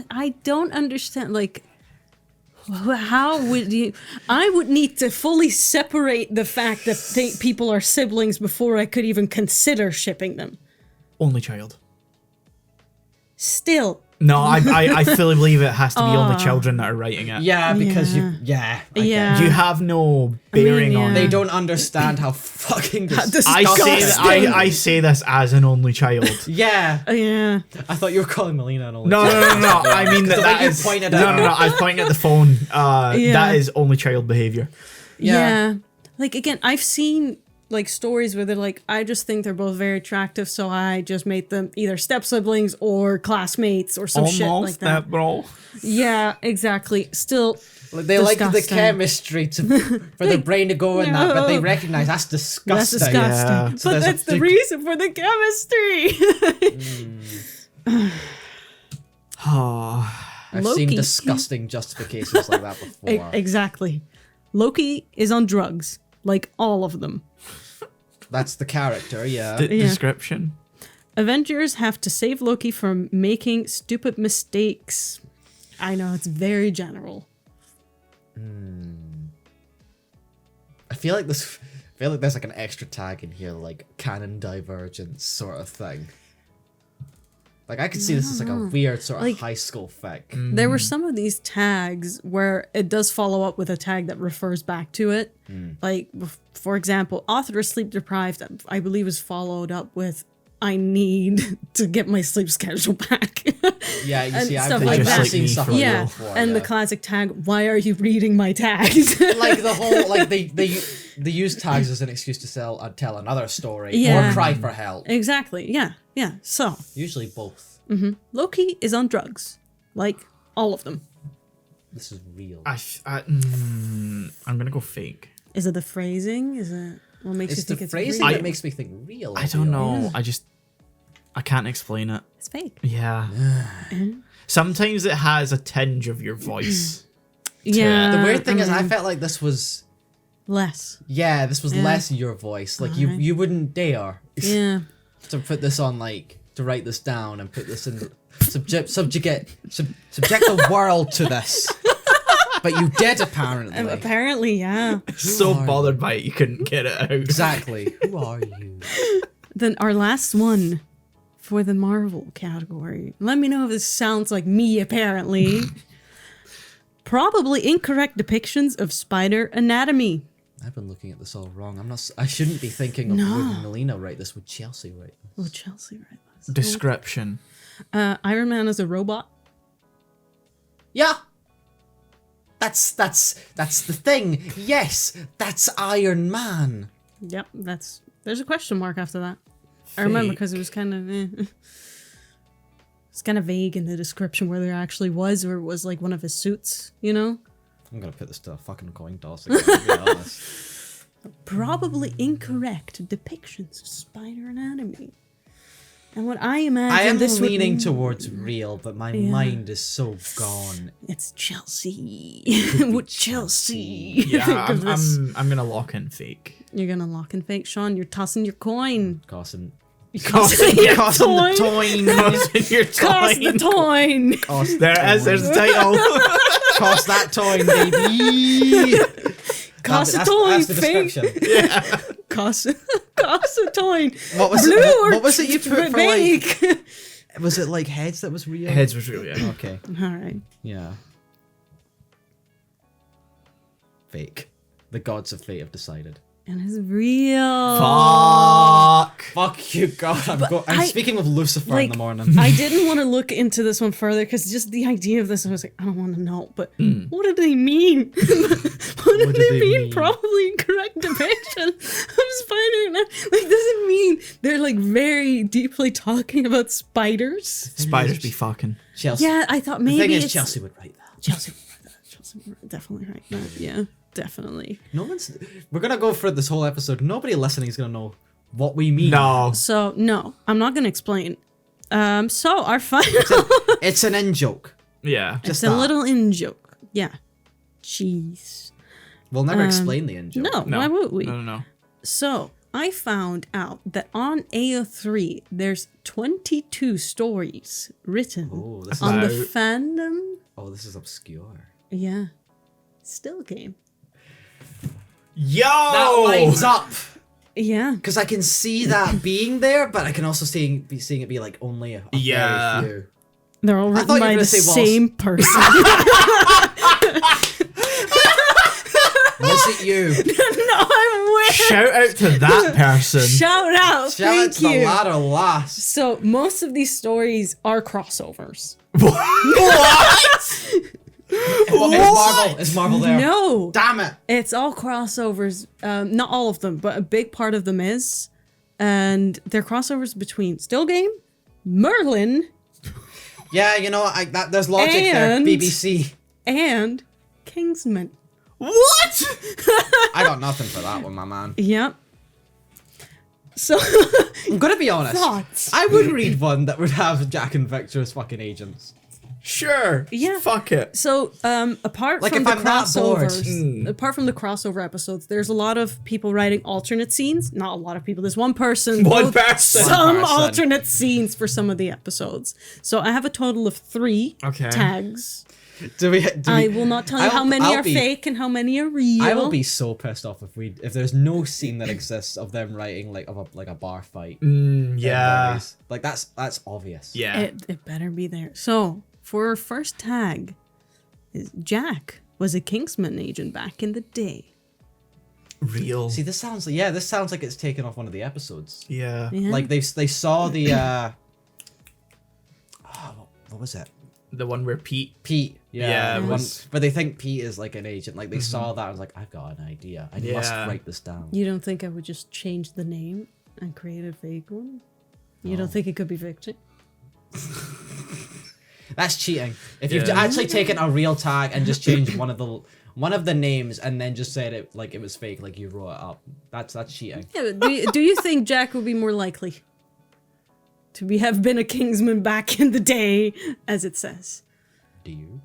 I don't understand, like, how would you... I would need to fully separate the fact that people are siblings before I could even consider shipping them. Only child. Still. No, I fully believe it has to be only children that are writing it. Yeah, because Yeah. I get Yeah. it. You have no bearing yeah. on They it. don't understand how fucking disgusting. I say this as an only child. Yeah. Yeah. I thought you were calling Melina an only No. I mean The way that you is pointed no. out. I was pointing at the phone. Yeah. That is only child behavior. Yeah. Like, again, I've seen like stories where they're like, I just think they're both very attractive, so I just made them either step siblings or classmates or some shit like that. Step bro. Yeah, exactly. Still, They like the disgusting. chemistry for their brain to go in that, but they recognize that's disgusting. That's disgusting. Yeah. But So there's a that's the big- reason for the chemistry. I've seen Loki. disgusting justifications like that before. Exactly. Loki is on drugs, like all of them. That's the character, yeah. The Yeah. description. Avengers have to save Loki from making stupid mistakes. I know, it's very general. I feel like there's like an extra tag in here, like canon divergence sort of thing. Like, I could see this as like a weird sort of Like- high school fic. There were some of these tags where it does follow up with a tag that refers back to it. Like, for example, author is sleep deprived, I believe is followed up with, I need to get my sleep schedule back. Yeah, you And see, stuff I've like that. seen stuff For like real. Yeah, that before. and yeah. the classic tag, why are you reading my tags? Like the whole, like they use tags as an excuse to tell another story Yeah. or cry for help. Exactly, yeah. So, Usually both. Loki is on drugs. Like, all of them. This is real. I'm gonna go fake. Is it the phrasing? Is it what makes you It's the think it's phrasing real? that makes me think real. I don't know. I can't explain it. It's fake. Yeah. Sometimes it has a tinge of your voice. Yeah. The weird thing is, I mean, felt like this was less. this was Yeah. less your voice. Like Alright. you wouldn't dare Yeah. to put this on, like to write this down and put this in subject the world to this. But you did apparently. Apparently, yeah. So are bothered by it you couldn't get it out. Exactly. Who are you? Then our last one for the Marvel category. Let me know if this sounds like me, apparently. Probably incorrect depictions of spider anatomy. I've been looking at this all wrong. I shouldn't be thinking of would Melina write this, would Chelsea write this? Will Chelsea write this? Description. Iron Man is a robot. Yeah. That's the thing. Yes, that's Iron Man. Yep, there's a question mark after that. I remember Fake. because it was kind of it's kind of vague in the description whether it actually was or it was like one of his suits, you know? I'm gonna put this to a fucking coin toss again, to be honest. Probably incorrect depictions of spider anatomy. And what I imagine I am this would leaning mean- towards real, but my mind is so gone. It's Chelsea. With Chelsea. Yeah, Think of this. I'm gonna lock in fake. You're gonna lock and fake, Sean. You're tossing your coin. Costing Tossing your Costing the coin. toin. Tossing your Toss the toin. coin. Cost There it is. There's the title. Cost that toin, baby. Cost a That's toin, the fake. description. Cost a toin. What was Blue it? or What was it you put for like? fake? Was it like heads that was real? Heads was real, yeah. Okay. All right. Yeah. Fake. The gods of fate have decided. And it's real. Fuck. Fuck you, God. I'm I- speaking with Lucifer in like, the morning. I didn't want to look into this one further because just the idea of this, I was like, I don't want to know. But what do they mean? what do they mean? Probably incorrect depiction of spider. Like, does it mean they're like very deeply talking about spiders? Spiders be fucking. Chelsea. Yeah, I thought The maybe thing is, it's Chelsea would write that. Chelsea would write that. Chelsea would definitely write that. Yeah, definitely. No one's. We're gonna go for this whole episode. Nobody listening is gonna know what we mean. No. So no, I'm not gonna explain. So our final. It's an in joke. Yeah. It's Just a that. little in joke. Yeah. Jeez. We'll never explain the in joke. No, No. why would we? No. So I found out that on AO3 there's 22 stories written Oh, this is on the Wow. fandom. oh, this is obscure. Yeah. Still game. Yo. That lines up Yeah. because I can see that being there, but I can also seeing it be like only a Yeah. very few. They're all thought written you were by gonna the say same person. Was it you? No, I'm aware. Shout out to that person. Shout out. Shout out Thank to the you. latter last. So most of these stories are crossovers. What? Is Marvel there? No. Damn it. It's all crossovers. Not all of them, but a big part of them is. And they're crossovers between Still Game, Merlin, Yeah, you know, there's logic there. And- BBC. and Kingsman. What? I got nothing for that one, my man. Yep. So, I'm gonna be honest. Thoughts? I would read one that would have Jack and Victor as fucking agents. Sure. Yeah. Fuck it. so apart Like, from if the I'm that bored. crossovers, apart from the crossover episodes, there's a lot of people writing alternate scenes. Not a lot of people. There's one person. One wrote person. Some One person. alternate scenes for some of the episodes. So I have a total of 3 Okay. tags. I will not tell you how many are fake and how many are real. I will be so pissed off if there's no scene that exists of them writing like a bar fight. Yeah. Like that's obvious. Yeah. It better be there. So for our first tag, Jack was a Kingsman agent back in the day. Real. See, this sounds like it's taken off one of the episodes. Yeah. Like they saw the what was it? The one where Pete. Yeah. it One, was- but they think Pete is like an agent. Like they saw that. I was like, I've got an idea. I must write this down. You don't think I would just change the name and create a fake one? You don't think it could be fiction? That's cheating. If you've Yeah. actually taken a real tag and just changed one of the names and then just said it like it was fake, like you wrote it up, that's cheating. Yeah, but do you think Jack would be more likely to have been a Kingsman back in the day, as it says? Do you?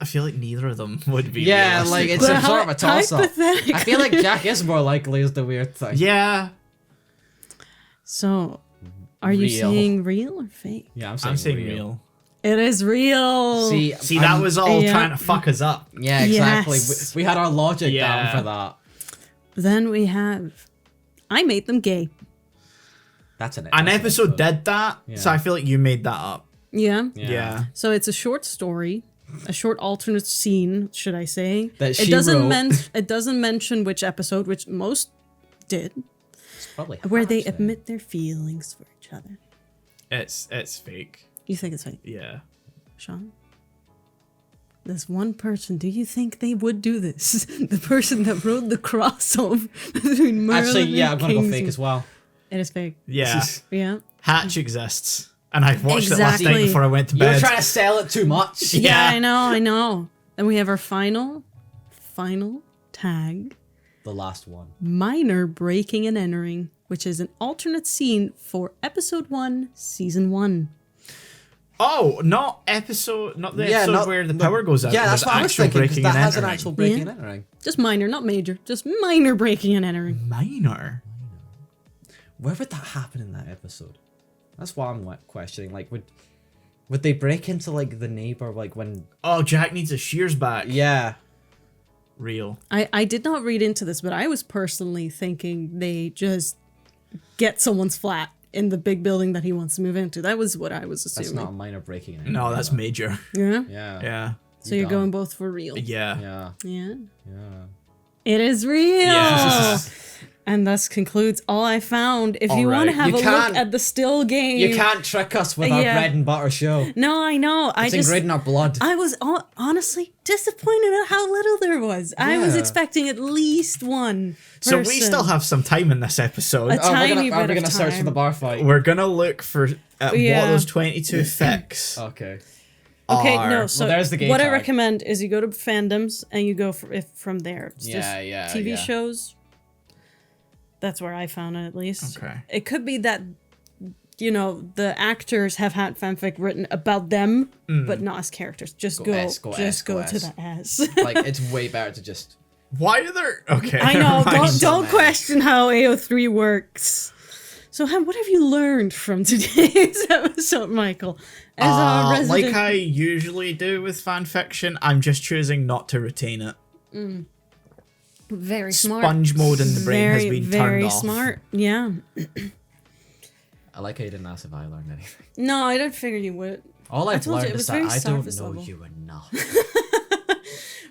I feel like neither of them would be. Yeah, realistic. like it's a sort of a toss-up. hypothetically. I feel like Jack is more likely is the weird thing. Yeah. So, are you Real. saying real or fake? Yeah, I'm saying real. It is real. See, that was all Yeah. trying to fuck us up. Yeah, exactly. Yes. We had our logic Yeah. down for that. Then we have, I made them gay. That's an Episode did that, so Yeah. I feel like you made that up. Yeah. Yeah. So it's a short story, a short alternate scene, should I say? That she it doesn't wrote. it doesn't mention which episode, which most did, It's probably where they actually. admit their feelings for each other. It's fake. You think it's fake, Yeah. Sean? This one person, do you think they would do this? The person that wrote the crossover between Merlin Actually, yeah, I'm and gonna go Kingsman. fake as well. It is fake. Yeah. Yeah. Hatch exists. And I watched it last night Exactly. before I went to You're bed. trying to sell it too much. Yeah, Yeah. I know. Then we have our final tag. The last one. Minor breaking and entering, which is an alternate scene for episode 1, season 1. Oh, not the episode where the no- power goes out. Yeah, that's There's what I was actual thinking. 'Cause breaking that and has an entering. actual breaking Yeah. and entering. Just minor, not major. Just minor breaking and entering. Minor. Where would that happen in that episode? That's what I'm questioning. Like, would they break into like the neighbor like when? Oh, Jack needs his shears back. Yeah. Real. I did not read into this, but I was personally thinking they just get someone's flat in the big building that he wants to move into. That was what I was That's assuming. not a minor breaking and entering. No, that's though. major. Yeah? Yeah. Yeah. So you're dumb. going both for real. Yeah. Yeah. Yeah. Yeah. It is real. Yeah. And thus concludes all I found. If you want to Alright. have You a look can't- at the still game. You can't trick us with our Yeah. bread and butter show. No, I know. It's ingrained in our blood. I was honestly disappointed at how little there was. I was Yeah. expecting at least one So person. we still have some time in this episode. A Oh, tiny are bit we of gonna search for time. the bar fight? We're gonna look for what Yeah. those 22 fics Okay. Okay, are. no. So there's the gay what I tag. recommend is you go to fandoms and you go from there. It's Yeah, just yeah, TV yeah. shows. That's where I found it, at least. Okay. It could be that, the actors have had fanfic written about them, but not as characters. Just go S, go just S, go go to S. the S. Like it's way better to just. Why are there? Okay. I know. never mind. Don't many. question how AO3 works. So, what have you learned from today's episode, Michael? As a resident, Like I usually do with fan fiction, I'm just choosing not to retain it. very smart. Sponge mode in the brain has been very turned off. smart. Yeah. I like how you didn't ask if I learned anything. No, I didn't figure you would. All I've told you, learned it is was that very I don't surface know level. you enough.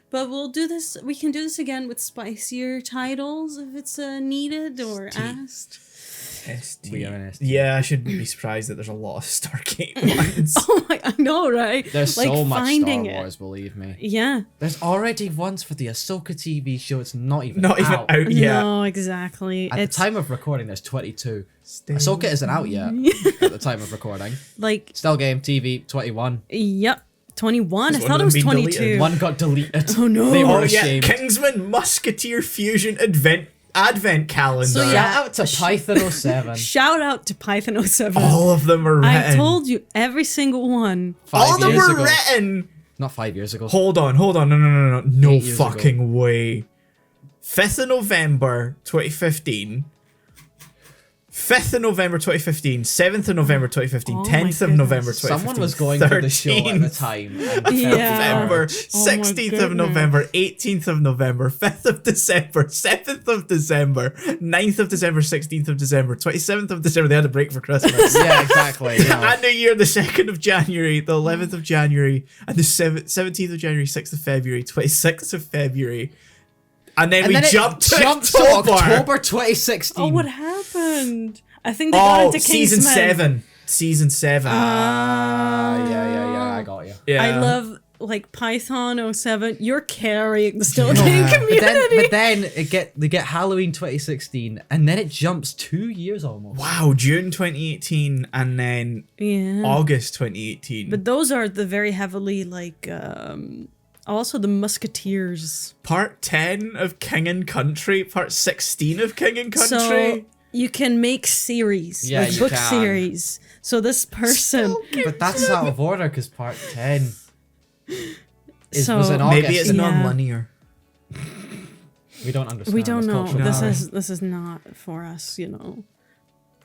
But we'll do this. We can do this again with spicier titles if it's needed or asked. We are in ST. Yeah, I shouldn't be surprised that there's a lot of Stargate ones. Oh my! I know, right? There's Like, so much Star finding it. Wars, believe me. Yeah. There's already ones for the Ahsoka TV show. It's not even Not even out. out yet. No, exactly. At It's the time of recording, there's 22. Ahsoka isn't out yet at the time of recording. like, Still game TV 21. yep, 21. I Has one thought of it was them been 22. deleted? One got deleted. Oh, no. They were Oh yeah, ashamed. Kingsman Musketeer Fusion Advent Calendar. So, yeah. Shout out to Python 07. Shout out to Python 07. All of them are written. I told you every single one. All of them years were ago. written. Not 5 years ago. Hold on. No 8 years fucking way. 5th of November 2015. 5th of November 2015, 7th of November 2015, Oh my 10th of goodness. November 2015. Someone was going to the show at the 13th time. And Yeah. November, Oh my 16th of goodness. November, 18th of November, 5th of December, 7th of December, 9th of December, 16th of December, 27th of December. They had a break for Christmas. yeah, exactly. Yeah. And New Year, the 2nd of January, the 11th of January, and the 17th of January, 6th of February, 26th of February. And then we it jumped to jumped to October. October 2016. Oh, what happened? I think they got into season Kingsman. 7. Season 7. Yeah, I got you. yeah. I love like Python 07. You're carrying the Still Game community. But then they get Halloween 2016, and then it jumps 2 years almost. Wow, June 2018 and then Yeah. August 2018. But those are the very heavily like also the Musketeers. Part 10 of King and Country, part 16 of King and Country. So you can make series, Yeah, like you book can. series. So this person, But that's out of order because part 10 So- was in August. Maybe it's Yeah. non-linear. We don't understand. we don't this know. cultural This No. is not for us, you know.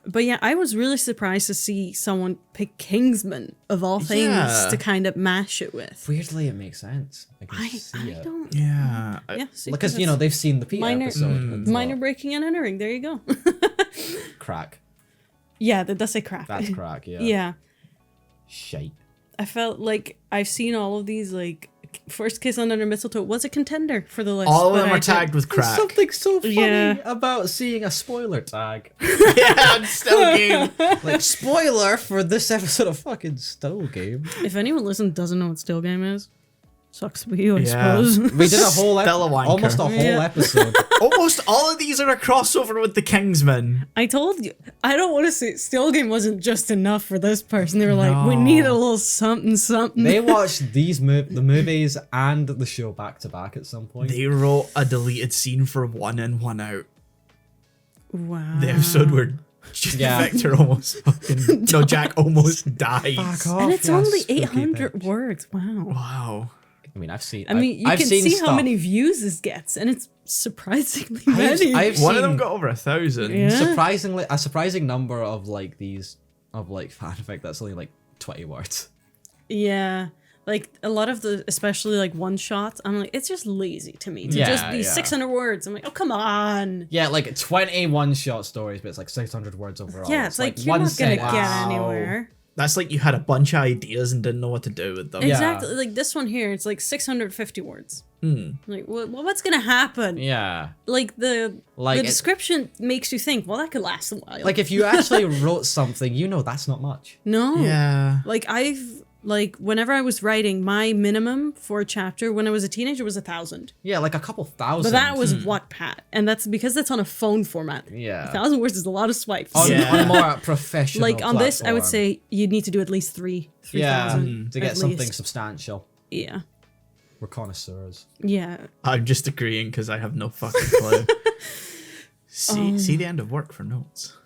But yeah, I was really surprised to see someone pick Kingsman of all things Yeah. to kind of mash it with. Weirdly, it makes sense. I can see I it. don't. Yeah. Yeah, see, Because, you know, they've seen the Peter minor- episode. It's minor like, breaking and entering. There you go. crack. Yeah, that does say crack. That's crack, yeah. Yeah, Shite. I felt like I've seen all of these like First Kiss Under Mistletoe was a contender for the list. All of but them I are tagged with There's crack. something so funny Yeah. about seeing a spoiler tag. Yeah, I'm still game. Like, spoiler for this episode of fucking Still Game. If anyone listening doesn't know what Still Game is, sucks for you, I Yeah. suppose. We did a whole Still a wanker. almost a whole Yeah. episode. Almost all of these are a crossover with the Kingsman. I told you, I don't want to say Still Game wasn't just enough for this person. They were like, we need a little something, something. They watched the movies and the show back to back at some point. They wrote a deleted scene for one in, one out. Wow. The episode where Yeah. Victor almost fucking... No, Jack almost dies. Fuck off, And it's you only spooky 800 bitch. words. Wow. Wow. I mean, I've seen. I mean, you I've can seen see how stuff. many views this gets, and it's surprisingly I've- many. I've One of seen them got over 1,000. Yeah. a surprising number of like these of like fanfic that's only like 20 words. Yeah. Like a lot of the, especially like one shots, I'm like, it's just lazy to me to Yeah, just be yeah. 600 words. I'm like, oh, come on. Yeah, like 21 short stories, but it's like 600 words overall. Yeah, it's like, you're one not going to sentence. get Wow. anywhere. That's like you had a bunch of ideas and didn't know what to do with them. Yeah. Exactly. Like this one here, it's like 650 words. Like, what's going to happen? Yeah. Like the Like, description makes you think, well, that could last a while. Like if you actually wrote something, you know that's not much. no. Yeah. Like whenever I was writing, my minimum for a chapter when I was a teenager was 1,000. Yeah, like a couple thousand. But that was Wattpad, and that's because that's on a phone format. Yeah. 1,000 words is a lot of swipes. on, Yeah. on a more professional Like on this, I would platform. say you need to do at least 3,000. Yeah, to get at something least. substantial. Yeah. We're connoisseurs. Yeah. I'm just agreeing because I have no fucking clue. See the end of work for notes.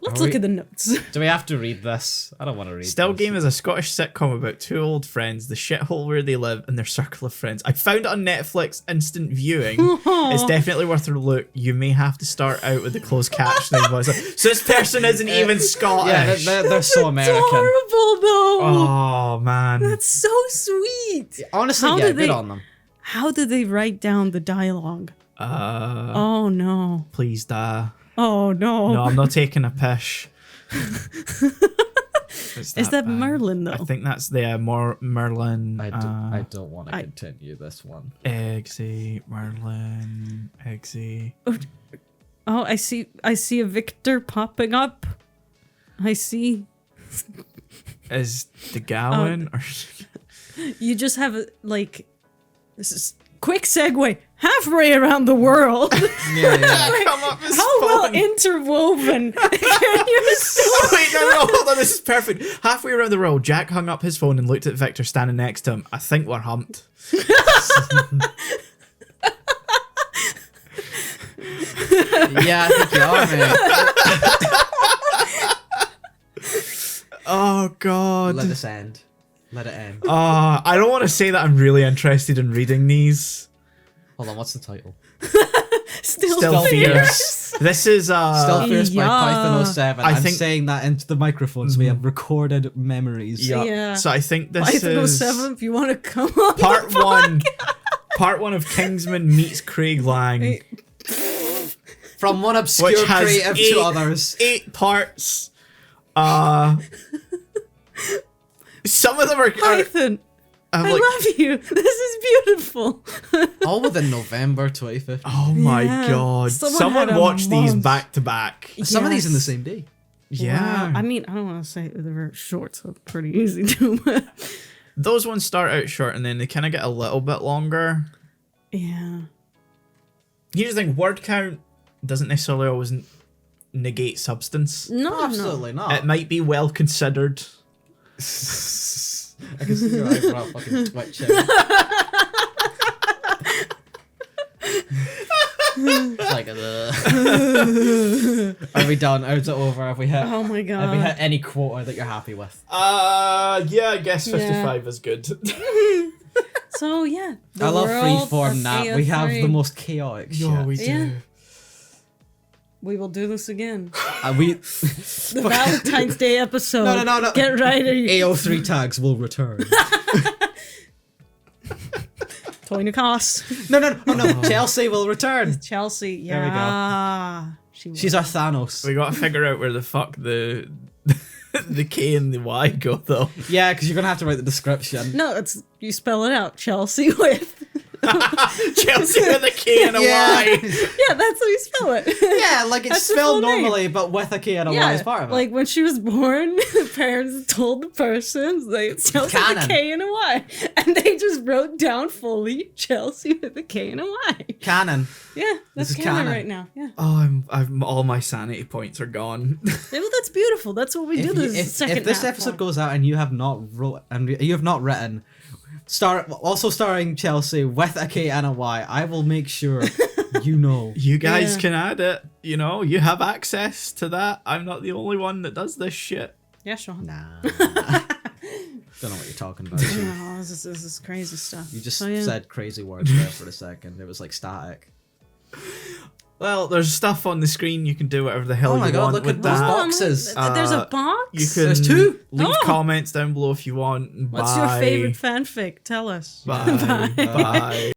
Let's look at the notes. Do we have to read this? I don't want to read Still this. Game is a Scottish sitcom about two old friends, the shithole where they live, and their circle of friends. I found it on Netflix instant viewing. It's definitely worth a look. You may have to start out with the closed captioning voice. So this person isn't even Yeah, Scottish. they're so American. Adorable though. Oh man. That's so sweet. Honestly, How yeah, did good they- on them. How did they write down the dialogue? Oh no. Please die. Oh no. No, I'm not taking a pish. Is that Merlin though? I think that's the Merlin. I don't want to continue this one. Eggsy, Merlin, Eggsy. Oh, I see a Victor popping up. I see. Is the Gowan or You just have a, like, this is quick segue halfway around the world. Yeah. come up his How well phone. interwoven can you Oh, wait, no, hold on, this is perfect. Halfway around the world, Jack hung up his phone and looked at Victor standing next to him. I think we're humped. Yeah, I think you are, man. Oh god. Let this end. Let it end. I don't want to say that I'm really interested in reading these. Hold on, what's the title? Still fierce. This is Still Fierce by Yeah. Python07. I I'm think- saying that into the microphone so we have recorded memories. Yeah. So I think this Python is 07, if you want to come on. part one. Part one of Kingsman meets Craig Lang, From one obscure which has creative to others. 8 parts. Some of them are Python, I like, love you. This is beautiful. All within November 2015. oh my Yeah. god! Someone Someone had a watched these month. back to back. Some of these in the Yes. same day. Yeah, Wow. I mean, I don't want to say they were short, so pretty easy to. But those ones start out short and then they kind of get a little bit longer. yeah. Here's the thing: word count doesn't necessarily always negate substance. No, Absolutely not. It might be well considered. I can see your eyebrow fucking twitching. Like, are we done? Is it over? Have we hit? Oh my Have we hit god. any quota that you're happy with? Yeah, I guess Yeah. 55 is good. So yeah. I love world freeform of nap. We have AO3. the most chaotic shit. Yo, we do. Yeah. We will do this again. We The Valentine's Day episode. No. Get ready. AO3 tags will return. Toy Nikas. No. Chelsea will return. Chelsea. Yeah. There we go. She She's our Thanos. We gotta figure out where the fuck the the K and the Y go though. Yeah, because you're gonna have to write the description. No, it's you spell it out. Chelsea with. Chelsea with a K and a Y. Yeah, that's how you spell it. Yeah, like it's That's her spelled full name. normally, but with a K and a Y as part of it. Like when she was born, the parents told the person like it's Chelsea with a Canon. K and a Y, and they just wrote down fully Chelsea with a K and a Y. canon. Yeah, that's is canon canon. right now. Yeah, Oh, I'm all my sanity points are gone. yeah, well, that's beautiful. That's what we do. This second If this half episode for. goes out and you have not wrote and you have not written, also starring Chelsea with a K and a Y, I will make sure you know. You guys Yeah. can add it. You know, you have access to that. I'm not the only one that does this shit. Yeah, Sean. Nah. Don't know what you're talking about. You, No, this is crazy stuff. you just So, yeah. said crazy words there for a second. It was like static. Well, there's stuff on the screen. You can do whatever the hell Oh my you God, want look with at those that. boxes. There's a Uh, box. You can There's 2. leave Oh. comments down below if you want. What's Bye. your favorite fanfic? Tell us. Bye. Bye.